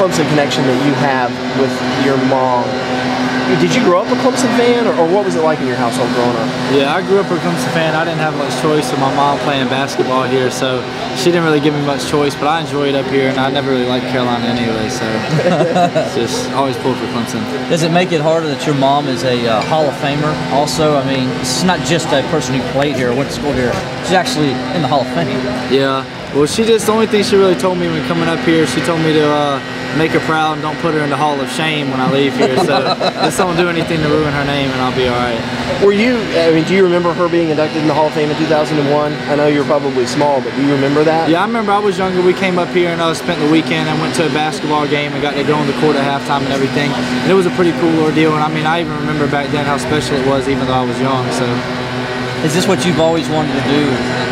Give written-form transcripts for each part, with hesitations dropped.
Clemson connection that you have with your mom. Did you grow up a Clemson fan, or what was it like in your household growing up? Yeah, I grew up a Clemson fan. I didn't have much choice with my mom playing basketball here, so she didn't really give me much choice, but I enjoyed up here, and I never really liked Carolina anyway, so it's just always pulled for Clemson. Does it make it harder that your mom is a Hall of Famer also? I mean, it's not just a person who played here or went to school here. She's actually in the Hall of Fame. Yeah. Well, the only thing she really told me when coming up here, she told me to make her proud and don't put her in the Hall of Shame when I leave here. So just don't do anything to ruin her name, and I'll be all right. Were you? I mean, do you remember her being inducted in the Hall of Fame in 2001? I know you're probably small, but do you remember that? Yeah, I remember. I was younger. We came up here and spent the weekend. I went to a basketball game and got to go on the court at halftime and everything. And it was a pretty cool ordeal. And I mean, I even remember back then how special it was, even though I was young. So. Is this what you've always wanted to do?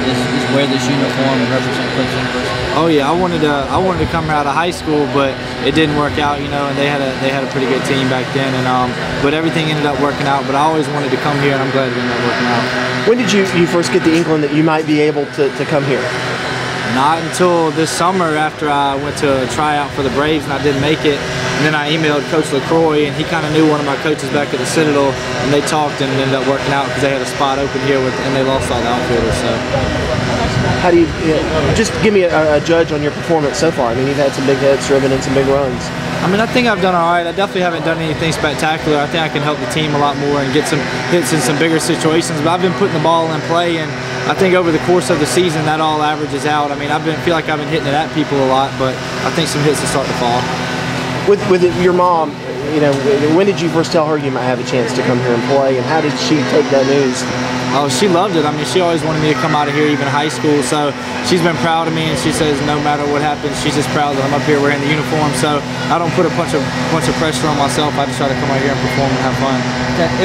Is wear this uniform and represent Clemson University? Oh yeah, I wanted to come out of high school, but it didn't work out, you know. And they had a pretty good team back then, and but everything ended up working out. But I always wanted to come here, and I'm glad it ended up working out. When did you first get the inkling that you might be able to come here? Not until this summer, after I went to a tryout for the Braves and I didn't make it. And then I emailed Coach LaCroix, and he kind of knew one of my coaches back at the Citadel, and they talked and it ended up working out because they had a spot open here and they lost all the outfielders. So. How do you just give me a judge on your performance so far? I mean, you've had some big hits driven and some big runs. I mean, I think I've done all right. I definitely haven't done anything spectacular. I think I can help the team a lot more and get some hits in some bigger situations. But I've been putting the ball in play, and I think over the course of the season that all averages out. I mean, feel like I've been hitting it at people a lot, but I think some hits will start to fall. With your mom, you know, when did you first tell her you might have a chance to come here and play, and how did she take that news? Oh, she loved it. I mean, she always wanted me to come out of here, even high school. So she's been proud of me, and she says no matter what happens, she's just proud that I'm up here wearing the uniform. So I don't put a bunch of pressure on myself. I just try to come out here and perform and have fun.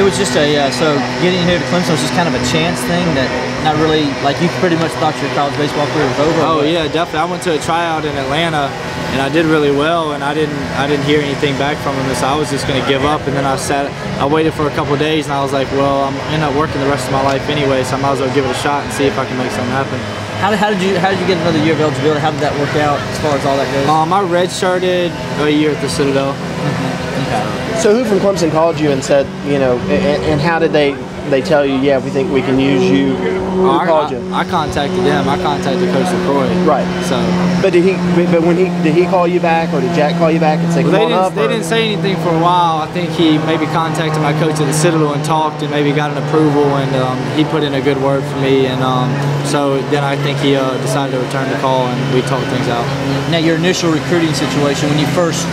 It was just so getting here to Clemson was just kind of a chance thing, that not really, like, you pretty much thought your college baseball career was over. Oh yeah, definitely. I went to a tryout in Atlanta, and I did really well, and I didn't hear anything back from him, so I was just going to give up. And then I waited for a couple of days, and I was like, well, I'm end up working the rest of my life anyway, so I might as well give it a shot and see if I can make something happen. How did you get another year of eligibility? How did that work out as far as all that goes? I redshirted a year at the Citadel. Okay. So who from Clemson called you and said, you know, and how did they tell you, yeah, we think we can use you? Who called you? I contacted them. I contacted Coach LaCroix. Right. So. But did he call you back, or did Jack call you back and say, come on up? They didn't say anything for a while. I think he maybe contacted my coach at the Citadel and talked and maybe got an approval, and he put in a good word for me, and so then I think he decided to return the call, and we talked things out. Now, your initial recruiting situation, when you first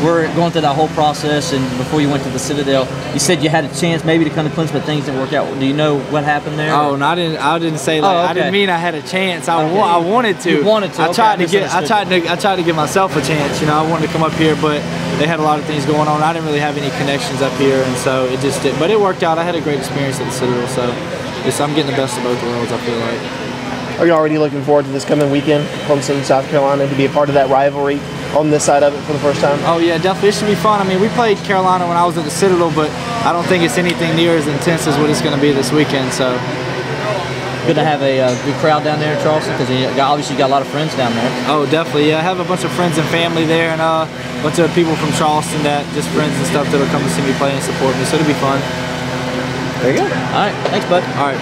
were going through that whole process, and before you went to the Citadel, you said you had a chance maybe to come to Clemson, but things didn't work out. Do you know what happened there? Oh, no, I didn't say that. Okay. I didn't mean I had a chance. I wanted to. You wanted to. I tried to give myself a chance. You know, I wanted to come up here, but they had a lot of things going on. I didn't really have any connections up here, and so it just did. But it worked out. I had a great experience at the Citadel, so I'm getting the best of both worlds, I feel like. Are you already looking forward to this coming weekend, Clemson, South Carolina, to be a part of that rivalry on this side of it for the first time? Oh yeah, definitely. It should be fun. I mean, we played Carolina when I was at the Citadel, but I don't think it's anything near as intense as what it's going to be this weekend. So good to have a good crowd down there in Charleston, because obviously you got a lot of friends down there. Oh, definitely. Yeah, I have a bunch of friends and family there, and a bunch of people from Charleston that just friends and stuff that'll come to see me play and support me. So it'll be fun. There you go. All right, thanks, bud. All right.